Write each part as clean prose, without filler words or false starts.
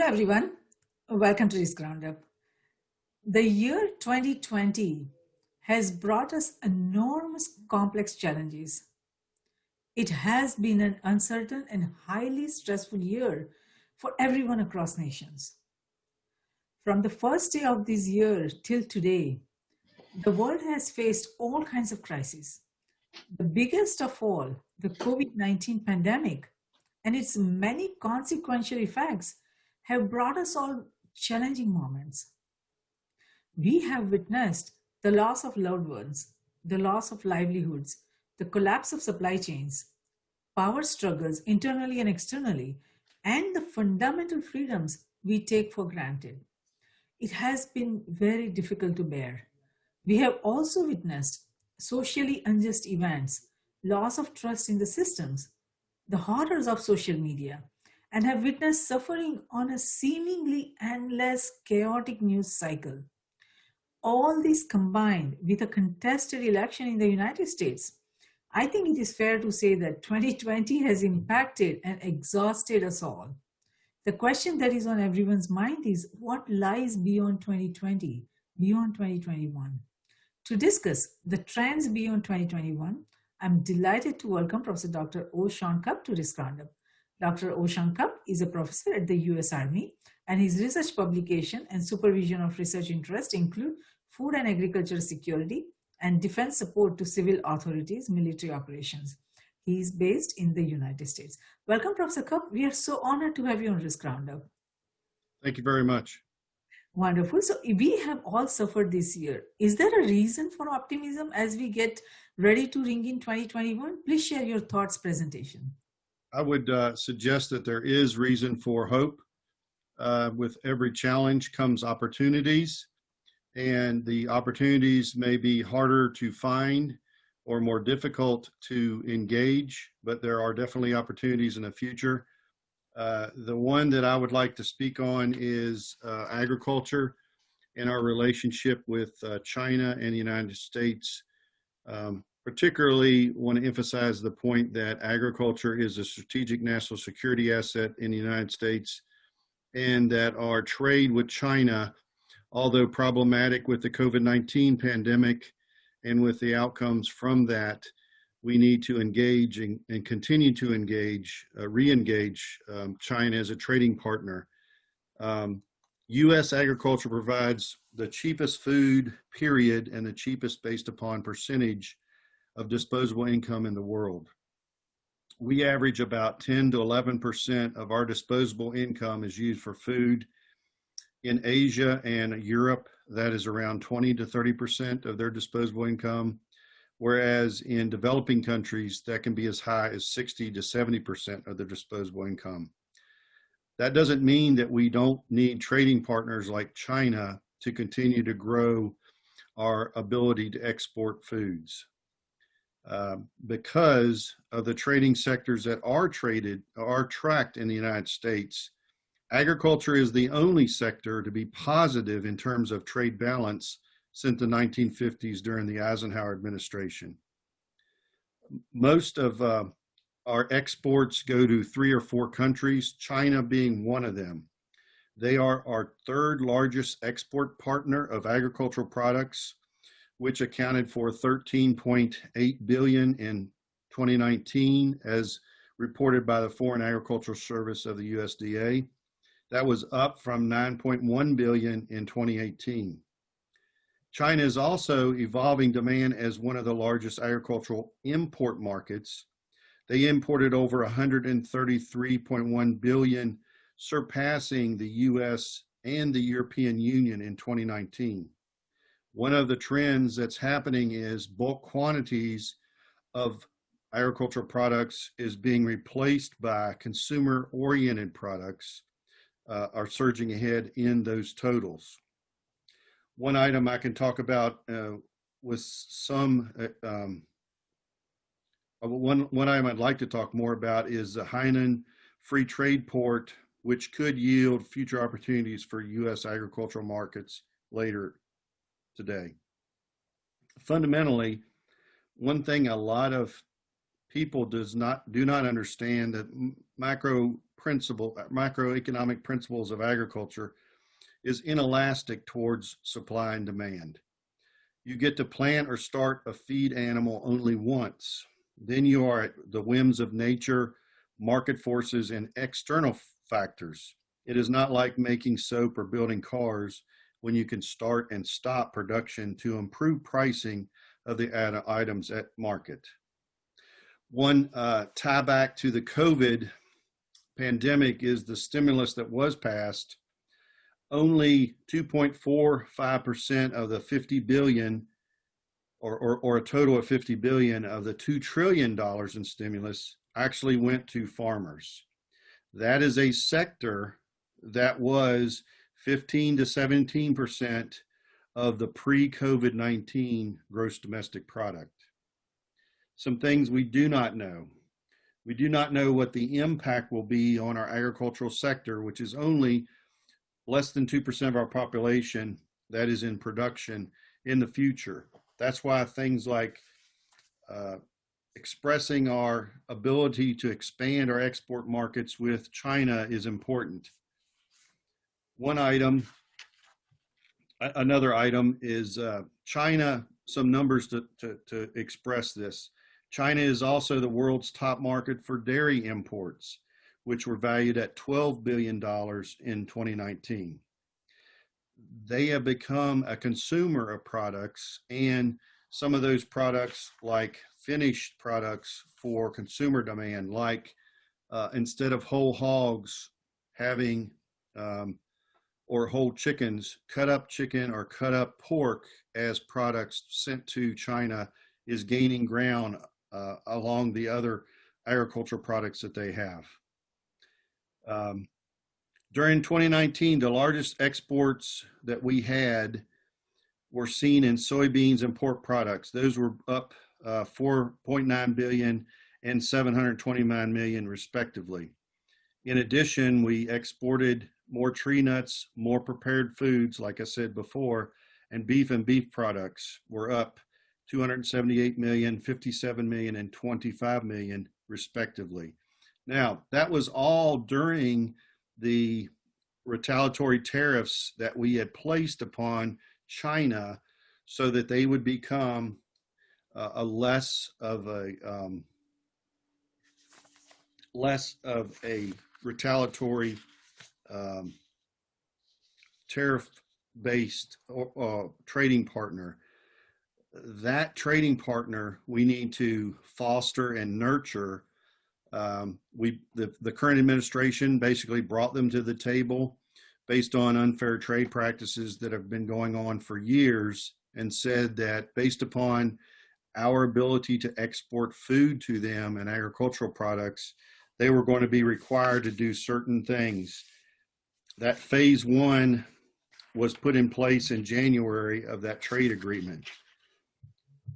everyone, welcome to this Roundup. The year 2020 has brought us enormous complex challenges. It has been an uncertain and highly stressful year for everyone across nations. From the first day of this year till today, the world has faced all kinds of crises. The biggest of all, the COVID 19 pandemic, and its many consequential effects have brought us all challenging moments. We have witnessed the loss of loved ones, the loss of livelihoods, the collapse of supply chains, power struggles internally and externally, and the fundamental freedoms we take for granted. It has been very difficult to bear. We have also witnessed socially unjust events, loss of trust in the systems, the horrors of social media, and have witnessed suffering on a seemingly endless, chaotic news cycle. All this combined with a contested election in the United States, I think it is fair to say that 2020 has impacted and exhausted us all. The question that is on everyone's mind is what lies beyond 2020, beyond 2021? To discuss the trends beyond 2021, I'm delighted to welcome Professor Dr. Shawn Cupp to this roundup. Dr. Shawn Cupp is a professor at the US Army, and his research publication and supervision of research interests include food and agriculture security and defense support to civil authorities, military operations. He is based in the United States. Welcome, Professor Cupp. We are so honored to have you on this roundup. Thank you very much. Wonderful. So we have all suffered this year. Is there a reason for optimism as we get ready to ring in 2021? Please share your thoughts presentation. I would suggest that there is reason for hope. With every challenge comes opportunities, and the opportunities may be harder to find or more difficult to engage, but there are definitely opportunities in the future. The one that I would like to speak on is agriculture and our relationship with China and the United States. Particularly want to emphasize the point that agriculture is a strategic national security asset in the United States, and that our trade with China, although problematic with the COVID-19 pandemic and with the outcomes from that, we need to engage and continue to engage, re-engage China as a trading partner. U.S. agriculture provides the cheapest food, period, and the cheapest based upon percentage of disposable income in the world. We average about 10 to 11% of our disposable income is used for food. In Asia and Europe, that is around 20 to 30% of their disposable income, whereas in developing countries, that can be as high as 60 to 70% of their disposable income. That doesn't mean that we don't need trading partners like China to continue to grow our ability to export foods. Because of the trading sectors that are tracked in the United States, agriculture is the only sector to be positive in terms of trade balance since the 1950s during the Eisenhower administration. Most of our exports go to 3 or 4 countries, China being one of them. They are our third largest export partner of agricultural products, which accounted for 13.8 billion in 2019, as reported by the Foreign Agricultural Service of the USDA. That was up from 9.1 billion in 2018. China is also evolving demand as one of the largest agricultural import markets. They imported over 133.1 billion, surpassing the US and the European Union in 2019. One of the trends that's happening is bulk quantities of agricultural products is being replaced by consumer-oriented products are surging ahead in those totals. One item I can talk about with some, one item I'd like to talk more about is the Hainan Free Trade Port, which could yield future opportunities for U.S. agricultural markets later today. Fundamentally, one thing a lot of people do not understand that macroeconomic principles of agriculture is inelastic towards supply and demand. You get to plant or start a feed animal only once. Then you are at the whims of nature, market forces, and external factors. It is not like making soap or building cars when you can start and stop production to improve pricing of the items at market. One tie back to the COVID pandemic is the stimulus that was passed. Only 2.45% of the 50 billion or a total of 50 billion of the $2 trillion in stimulus actually went to farmers. That is a sector that was 15 to 17% of the pre-COVID-19 gross domestic product. Some things we do not know. We do not know what the impact will be on our agricultural sector, which is only less than 2% of our population that is in production in the future. That's why things like expressing our ability to expand our export markets with China is important. Another item is China, some numbers to express this. China is also the world's top market for dairy imports, which were valued at $12 billion in 2019. They have become a consumer of products, and some of those products, like finished products for consumer demand, like instead of whole hogs having or whole chickens, cut up chicken or cut up pork as products sent to China is gaining ground along the other agricultural products that they have. During 2019, the largest exports that we had were seen in soybeans and pork products. Those were up 4.9 billion and 729 million respectively. In addition, we exported more tree nuts, more prepared foods, like I said before, and beef products were up 278 million, 57 million, and 25 million respectively. Now, that was all during the retaliatory tariffs that we had placed upon China so that they would become less of a retaliatory tariff-based trading partner. That trading partner we need to foster and nurture. The current administration basically brought them to the table based on unfair trade practices that have been going on for years, and said that based upon our ability to export food to them and agricultural products, they were going to be required to do certain things. That phase one was put in place in January of that trade agreement.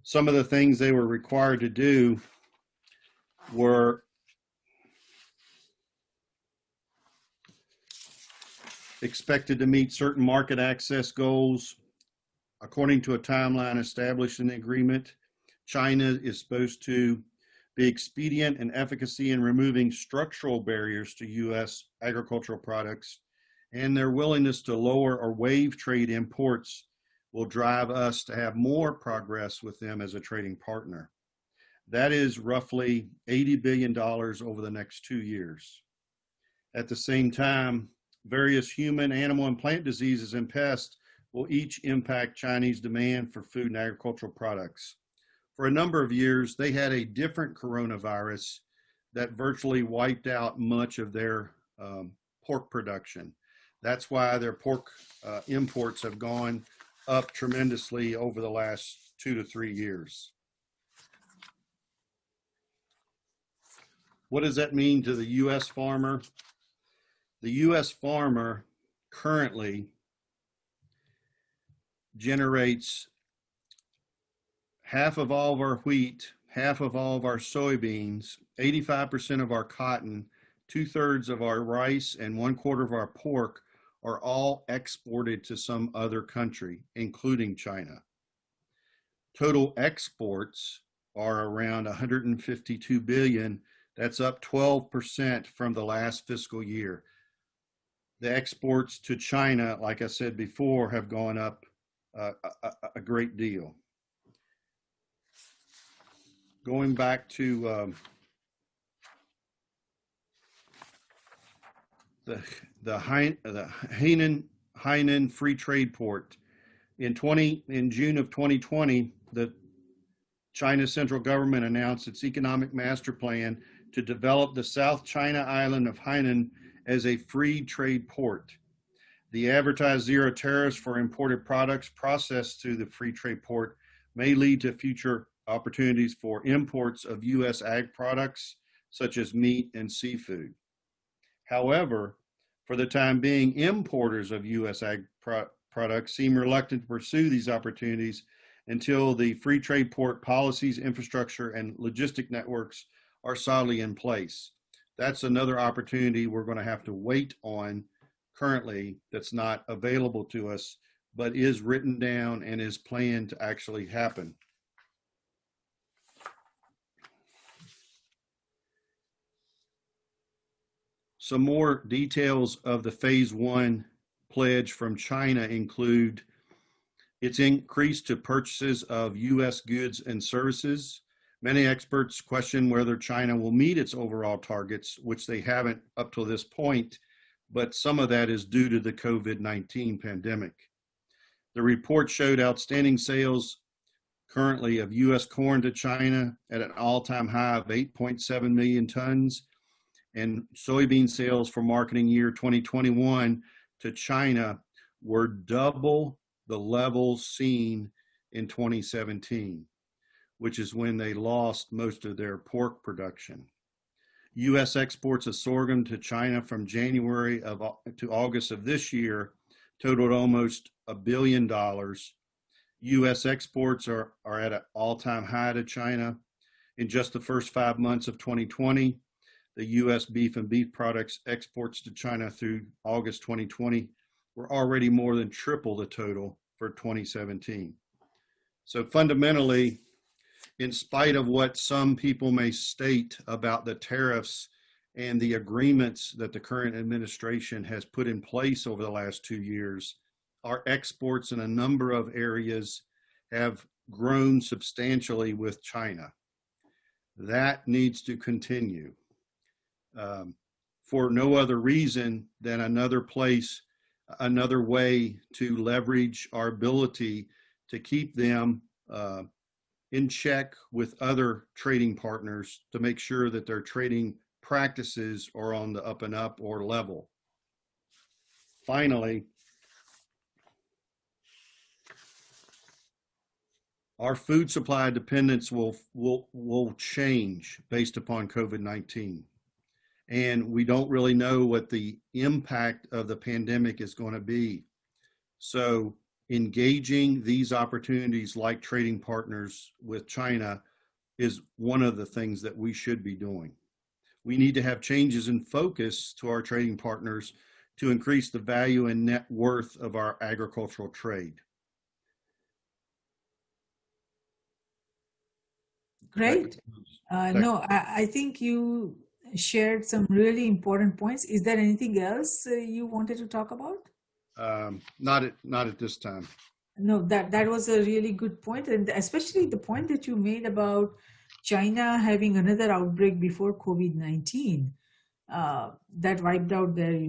Some of the things they were required to do were expected to meet certain market access goals according to a timeline established in the agreement. China is supposed to be expedient and efficacy in removing structural barriers to U.S. agricultural products, and their willingness to lower or waive trade imports will drive us to have more progress with them as a trading partner. That is roughly $80 billion over the next 2 years. At the same time, various human, animal, and plant diseases and pests will each impact Chinese demand for food and agricultural products. For a number of years, they had a different coronavirus that virtually wiped out much of their pork production. That's why their pork imports have gone up tremendously over the last 2 to 3 years. What does that mean to the U.S. farmer? The U.S. farmer currently generates half of all of our wheat, half of all of our soybeans, 85% of our cotton, 2/3 of our rice, and 1/4 of our pork are all exported to some other country, including China. Total exports are around 152 billion That's up 12% from the last fiscal year. The exports to China, like I said before, have gone up a great deal. Going back to the Hainan Free Trade Port. In June of 2020, the China central government announced its economic master plan to develop the South China island of Hainan as a free trade port. The advertised zero tariffs for imported products processed through the free trade port may lead to future opportunities for imports of U.S. ag products, such as meat and seafood. However, for the time being, importers of U.S. ag products seem reluctant to pursue these opportunities until the free trade port policies, infrastructure, and logistic networks are solidly in place. That's another opportunity we're going to have to wait on currently that's not available to us, but is written down and is planned to actually happen. Some more details of the phase one pledge from China include its increase to purchases of U.S. goods and services. Many experts question whether China will meet its overall targets, which they haven't up to this point, but some of that is due to the COVID-19 pandemic. The report showed outstanding sales currently of U.S. corn to China at an all-time high of 8.7 million tons, and soybean sales for marketing year 2021 to China were double the levels seen in 2017, which is when they lost most of their pork production. U.S. exports of sorghum to China from January to August of this year totaled almost $1 billion. U.S. exports are at an all-time high to China. In just the first 5 months of 2020, the U.S. beef and beef products exports to China through August 2020 were already more than triple the total for 2017. So fundamentally, in spite of what some people may state about the tariffs and the agreements that the current administration has put in place over the last 2 years, our exports in a number of areas have grown substantially with China. That needs to continue. For no other reason than another way to leverage our ability to keep them in check with other trading partners to make sure that their trading practices are on the up and up or level. Finally, our food supply dependence will change based upon COVID-19. And we don't really know what the impact of the pandemic is going to be. So engaging these opportunities like trading partners with China is one of the things that we should be doing. We need to have changes in focus to our trading partners to increase the value and net worth of our agricultural trade. Great. I think you shared some really important points. Is there anything else you wanted to talk about? Not at this time. No, that was a really good point, and especially the point that you made about China having another outbreak before COVID-19 that wiped out their,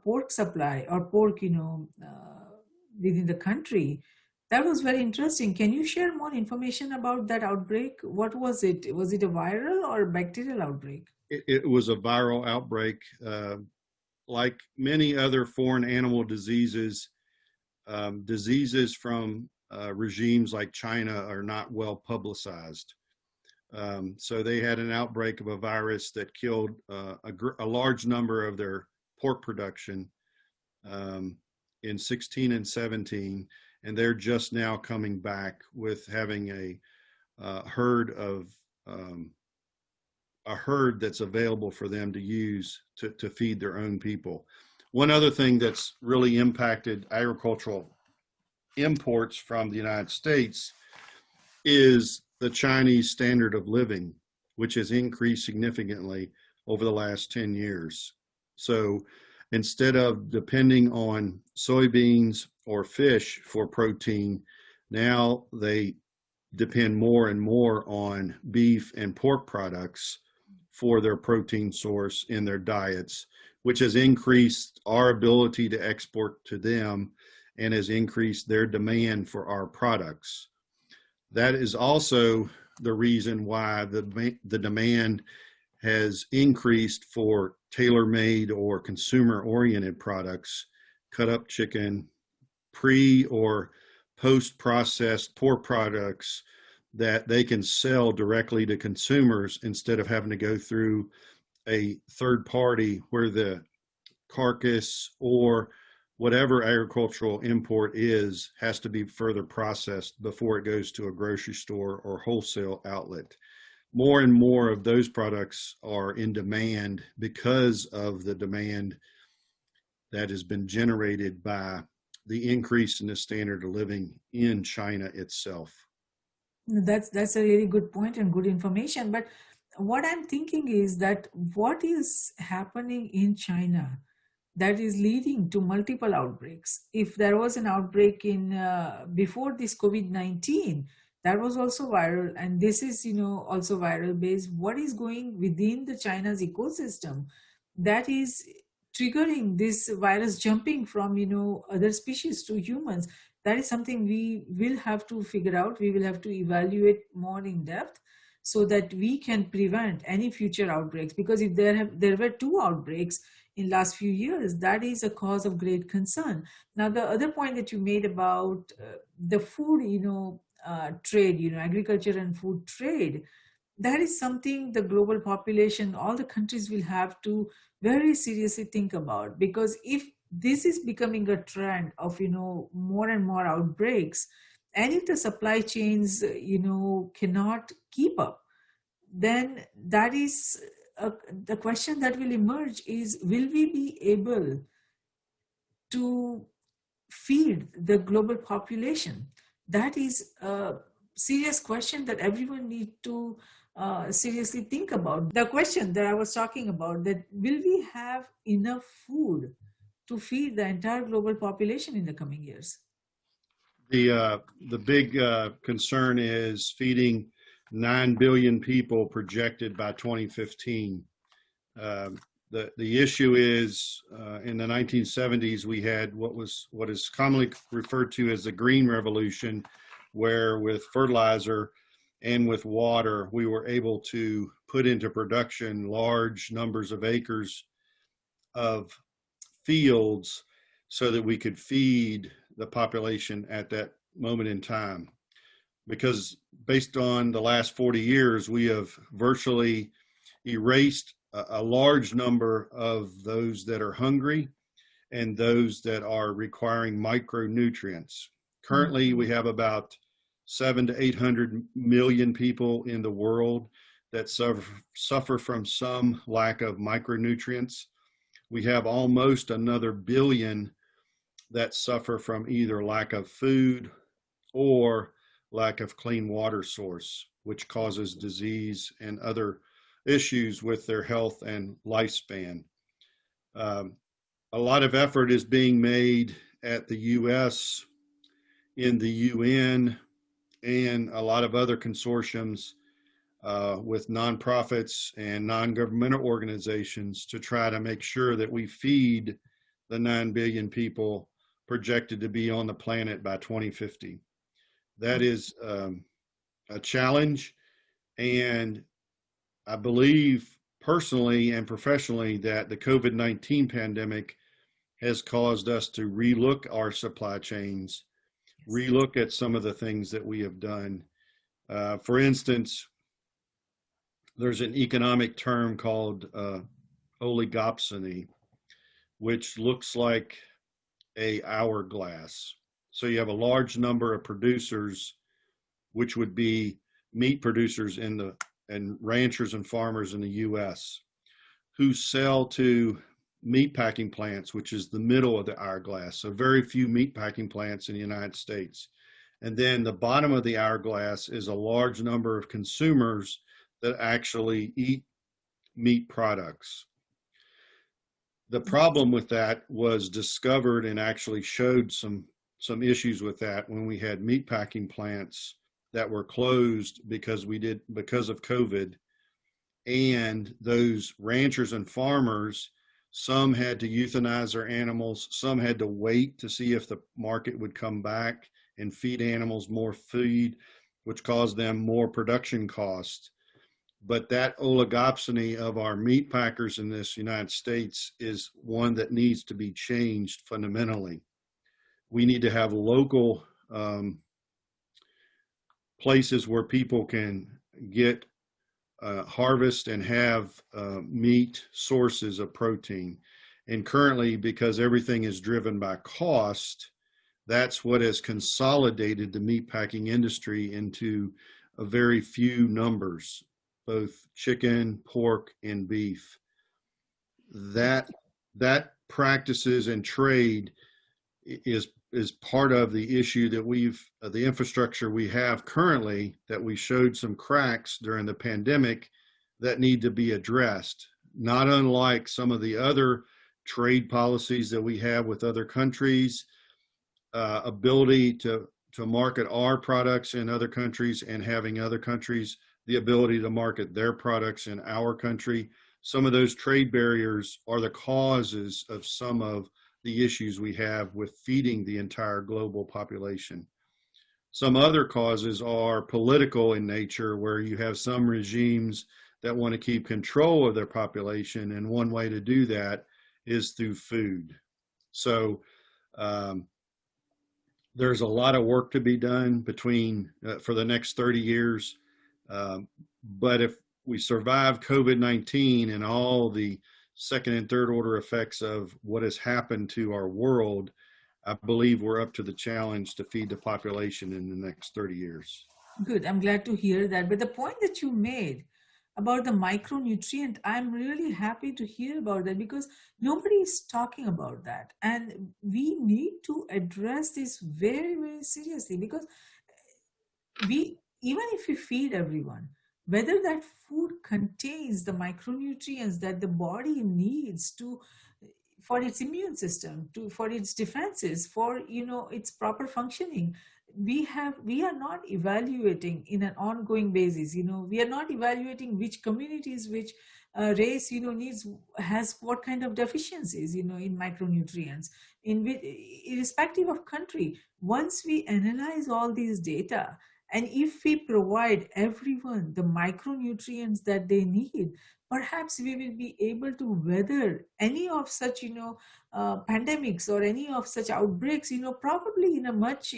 pork supply or pork, within the country. That was very interesting. Can you share more information about that outbreak? What was it? Was it a viral or bacterial outbreak? It was a viral outbreak. Like many other foreign animal diseases, diseases from regimes like China are not well publicized. So they had an outbreak of a virus that killed a large number of their pork production in 16 and 17, and they're just now coming back with having a herd that's available for them to use to feed their own people. One other thing that's really impacted agricultural imports from the United States is the Chinese standard of living. which has increased significantly over the last 10 years. So instead of depending on soybeans or fish for protein, now they depend more and more on beef and pork products for their protein source in their diets, which has increased our ability to export to them and has increased their demand for our products. That is also the reason why the demand has increased for tailor-made or consumer-oriented products, cut up chicken, pre or post-processed pork products that they can sell directly to consumers instead of having to go through a third party where the carcass or whatever agricultural import is has to be further processed before it goes to a grocery store or wholesale outlet. More and more of those products are in demand because of the demand that has been generated by the increase in the standard of living in China itself. That's a really good point and good information. But what I'm thinking is that what is happening in China that is leading to multiple outbreaks? If there was an outbreak in before this COVID-19, that was also viral, and this is also viral based. What is going within the China's ecosystem that is triggering this virus jumping from other species to humans? That is something we will have to figure out. We will have to evaluate more in depth so that we can prevent any future outbreaks, because if there were two outbreaks in last few years, that is a cause of great concern. Now, the other point that you made about the food trade, agriculture and food trade, that is something the global population, all the countries will have to very seriously think about, because if this is becoming a trend of more and more outbreaks, and if the supply chains cannot keep up, then that is the question that will emerge is, will we be able to feed the global population? That is a serious question that everyone needs to seriously think about. The question that I was talking about, that will we have enough food to feed the entire global population in the coming years? The big concern is feeding 9 billion people projected by 2015. The issue is in the 1970s we had what is commonly referred to as the Green Revolution, where with fertilizer and with water we were able to put into production large numbers of acres of fields so that we could feed the population at that moment in time. Because based on the last 40 years, we have virtually erased a large number of those that are hungry and those that are requiring micronutrients. Currently, we have about 700 to 800 million people in the world that suffer from some lack of micronutrients. We have almost another billion that suffer from either lack of food or lack of clean water source, which causes disease and other issues with their health and lifespan. A lot of effort is being made at the US, in the UN, and a lot of other consortiums with nonprofits and non-governmental organizations to try to make sure that we feed the 9 billion people projected to be on the planet by 2050. That is a challenge, and I believe personally and professionally that the COVID-19 pandemic has caused us to relook our supply chains, relook at some of the things that we have done. For instance, there's an economic term called oligopsony, which looks like a hourglass. So you have a large number of producers, which would be meat producers and ranchers and farmers in the US, who sell to meat packing plants, which is the middle of the hourglass. So very few meat packing plants in the United States. And then the bottom of the hourglass is a large number of consumers that actually eat meat products. The problem with that was discovered and actually showed some issues with that when we had meat packing plants that were closed because of COVID, and those ranchers and farmers, some had to euthanize their animals, some had to wait to see if the market would come back and feed animals more feed, which caused them more production costs. But that oligopsony of our meat packers in this United States is one that needs to be changed fundamentally. We need to have local places where people can get harvest and have meat sources of protein. And currently, because everything is driven by cost, that's what has consolidated the meatpacking industry into a very few numbers, both chicken, pork, and beef. That practices and trade is part of the issue that the infrastructure we have currently, that we showed some cracks during the pandemic that need to be addressed. Not unlike some of the other trade policies that we have with other countries, ability to market our products in other countries and having other countries the ability to market their products in our country. Some of those trade barriers are the causes of some of the issues we have with feeding the entire global population. Some other causes are political in nature, where you have some regimes that want to keep control of their population, and one way to do that is through food. So there's a lot of work to be done for the next 30 years. But if we survive COVID-19 and all the second and third order effects of what has happened to our world, I believe we're up to the challenge to feed the population in the next 30 years. Good. I'm glad to hear that. But the point that you made about the micronutrient, I'm really happy to hear about that, because nobody is talking about that. And we need to address this very, very seriously, because even if we feed everyone, whether that food contains the micronutrients that the body needs for its immune system, for its defenses, for its proper functioning, we are not evaluating in an ongoing basis. We are not evaluating which communities, which race has what kind of deficiencies in micronutrients, irrespective of country. Once we analyze all these data, and if we provide everyone the micronutrients that they need, perhaps we will be able to weather any of such, pandemics or any of such outbreaks, probably in a much,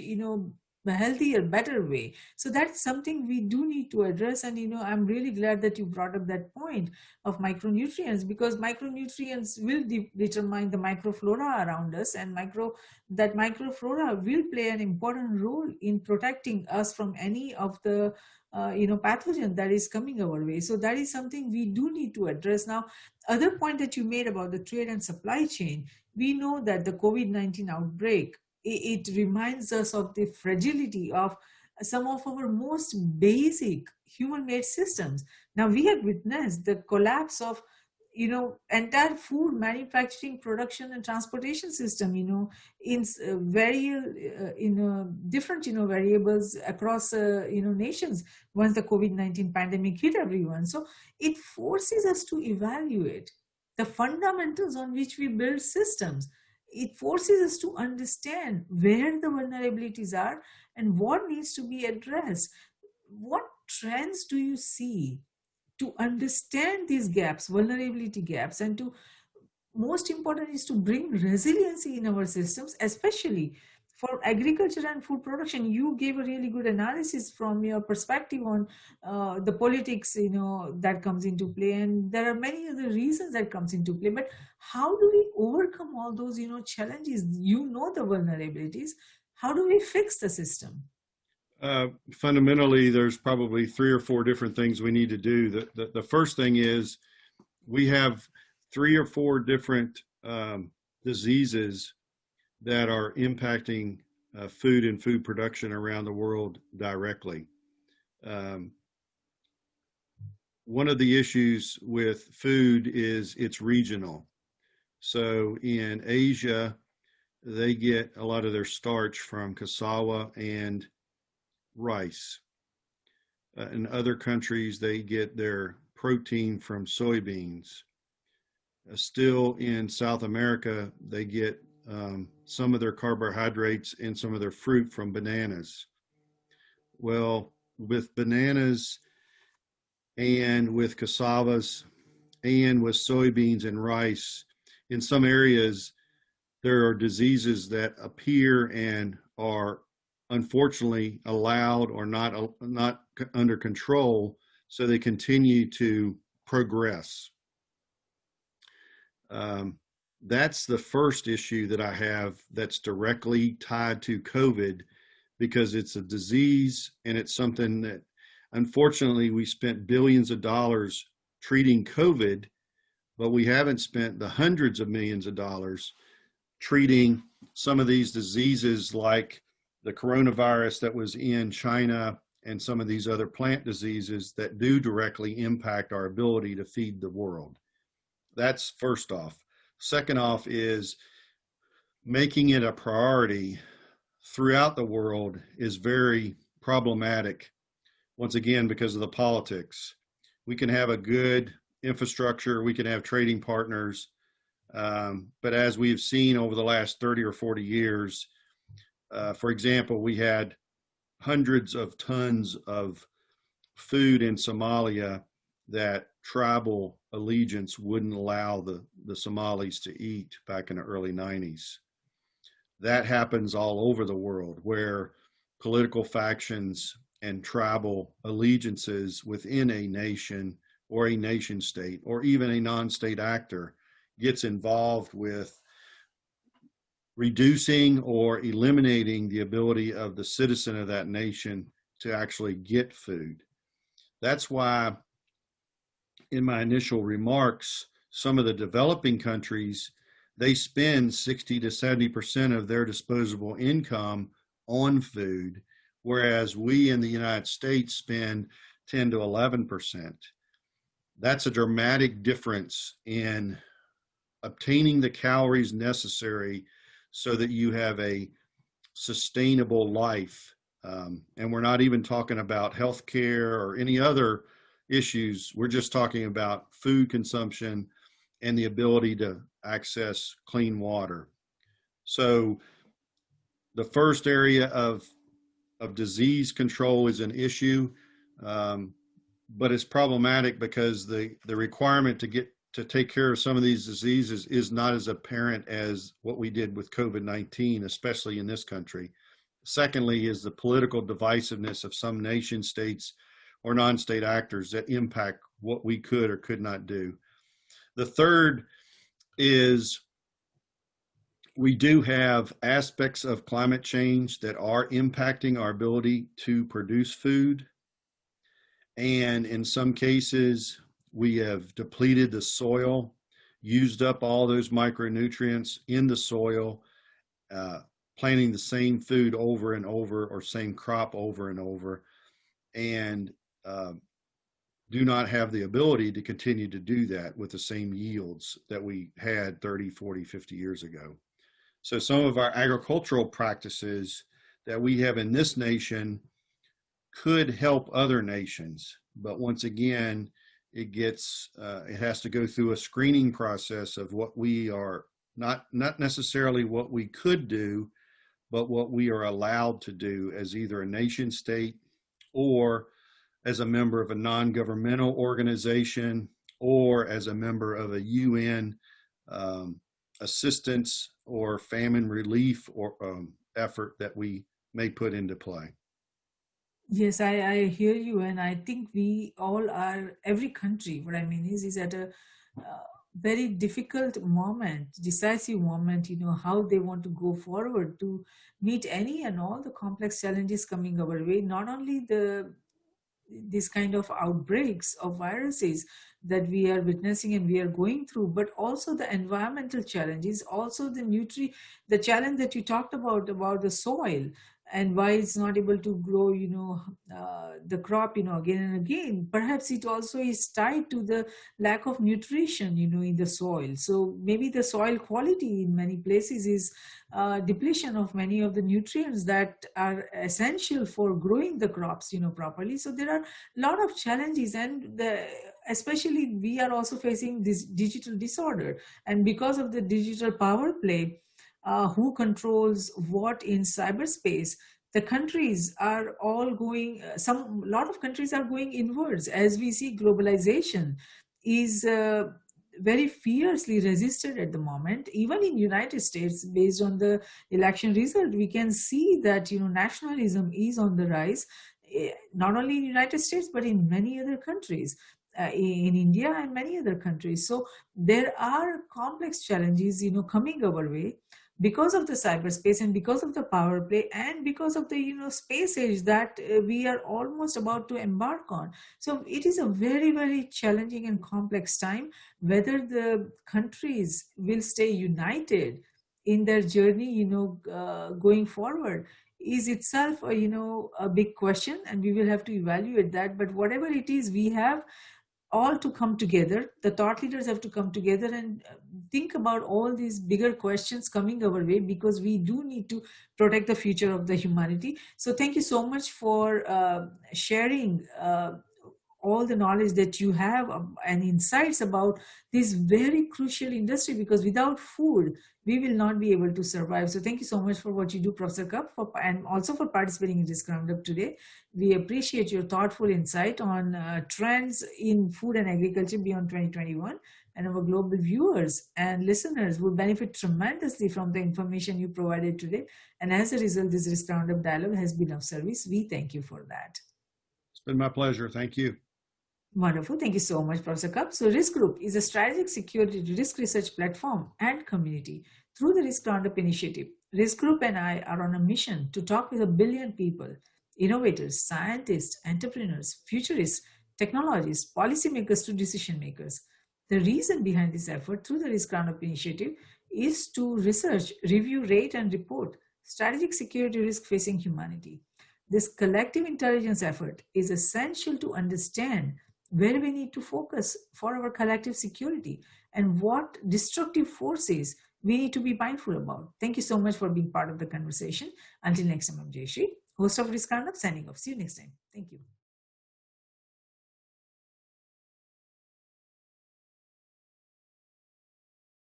healthier, better way. So that's something we do need to address. And, I'm really glad that you brought up that point of micronutrients, because micronutrients will determine the microflora around us, and that microflora will play an important role in protecting us from any of the pathogen that is coming our way. So that is something we do need to address. Now, other point that you made about the trade and supply chain, we know that the COVID-19 outbreak, it reminds us of the fragility of some of our most basic human-made systems. Now, we have witnessed the collapse of entire food manufacturing, production, and transportation system, in different, variables across, nations, once the COVID-19 pandemic hit everyone. So it forces us to evaluate the fundamentals on which we build systems. It forces us to understand where the vulnerabilities are and what needs to be addressed. What trends do you see to understand these gaps, vulnerability gaps, and to, most important is to bring resiliency in our systems, especially for agriculture and food production? You gave a really good analysis from your perspective on the politics, that comes into play, and there are many other reasons that comes into play. But how do we overcome all those, challenges? The vulnerabilities. How do we fix the system? Fundamentally, there's probably 3 or 4 different things we need to do. The first thing is we have 3 or 4 different diseases that are impacting food and food production around the world directly. one of the issues with food is it's regional. So in Asia, they get a lot of their starch from cassava and rice. In other countries, they get their protein from soybeans. Still in South America, they get some of their carbohydrates and some of their fruit from bananas. Well, with bananas and with cassavas and with soybeans and rice, in some areas, there are diseases that appear and are unfortunately allowed or not under control, so they continue to progress. That's the first issue that I have that's directly tied to COVID, because it's a disease and it's something that unfortunately we spent billions of dollars treating COVID, but we haven't spent the hundreds of millions of dollars treating some of these diseases like the coronavirus that was in China and some of these other plant diseases that do directly impact our ability to feed the world. That's first off. Second off is making it a priority throughout the world is very problematic, once again, because of the politics. We can have a good infrastructure, we can have trading partners, but as we've seen over the last 30 or 40 years, for example, we had hundreds of tons of food in Somalia that tribal allegiance wouldn't allow the Somalis to eat back in the early 90s. That happens all over the world, where political factions and tribal allegiances within a nation or a nation state or even a non-state actor gets involved with reducing or eliminating the ability of the citizen of that nation to actually get food. That's why in my initial remarks, some of the developing countries, they spend 60 to 70% of their disposable income on food, whereas we in the United States spend 10 to 11%. That's a dramatic difference in obtaining the calories necessary so that you have a sustainable life. And we're not even talking about healthcare or any other issues. We're just talking about food consumption and the ability to access clean water. So the first area of disease control is an issue, but it's problematic because the requirement to take care of some of these diseases is not as apparent as what we did with COVID-19, especially in this country. Secondly, is the political divisiveness of some nation states or non-state actors that impact what we could or could not do. The third is we do have aspects of climate change that are impacting our ability to produce food. And in some cases, we have depleted the soil, used up all those micronutrients in the soil, planting the same food over and over or same crop over and over, and do not have the ability to continue to do that with the same yields that we had 30, 40, 50 years ago. So some of our agricultural practices that we have in this nation could help other nations, but once again, it has to go through a screening process of what we are not necessarily what we could do, but what we are allowed to do as either a nation state or as a member of a non-governmental organization or as a member of a UN assistance or famine relief or effort that we may put into play. Yes, I hear you, and I think we all are, every country, what I mean is at a very difficult moment, decisive moment, how they want to go forward to meet any and all the complex challenges coming our way, not only this kind of outbreaks of viruses that we are witnessing and we are going through, but also the environmental challenges, also the challenge that you talked about the soil. and why it's not able to grow, the crop, again and again. Perhaps it also is tied to the lack of nutrition, in the soil. So maybe the soil quality in many places is depletion of many of the nutrients that are essential for growing the crops, properly. So there are a lot of challenges, and especially we are also facing this digital disorder. And because of the digital power play, who controls what in cyberspace, the countries are all going, some lot of countries are going inwards. As we see, globalization is very fiercely resisted at the moment. Even in United States, based on the election result, we can see that nationalism is on the rise, not only in United States but in many other countries, in India and many other countries. So there are complex challenges coming our way because of the cyberspace and because of the power play and because of the space age that we are almost about to embark on. So it is a very, very challenging and complex time. Whether the countries will stay united in their journey, going forward, is itself a big question, and we will have to evaluate that. But whatever it is, we have all to come together. The thought leaders have to come together and think about all these bigger questions coming our way, because we do need to protect the future of the humanity. So thank you so much for sharing all the knowledge that you have, and insights about this very crucial industry, because without food we will not be able to survive. So thank you so much for what you do, Professor Cup, and also for participating in this roundup today. We appreciate your thoughtful insight on trends in food and agriculture beyond 2021, and our global viewers and listeners will benefit tremendously from the information you provided today. And as a result, this Risk Roundup dialogue has been of service. We thank you for that. It's been my pleasure. Thank you. Wonderful. Thank you so much, Professor Cup. So Risk Group is a strategic security risk research platform and community. Through the Risk Roundup initiative, Risk Group and I are on a mission to talk with 1 billion people, innovators, scientists, entrepreneurs, futurists, technologists, policymakers to decision makers. The reason behind this effort through the Risk Roundup initiative is to research, review, rate, and report strategic security risk facing humanity. This collective intelligence effort is essential to understand where we need to focus for our collective security and what destructive forces we need to be mindful about. Thank you so much for being part of the conversation. Until next time, I'm Jayashree, host of Risk Roundup, signing off. See you next time. Thank you.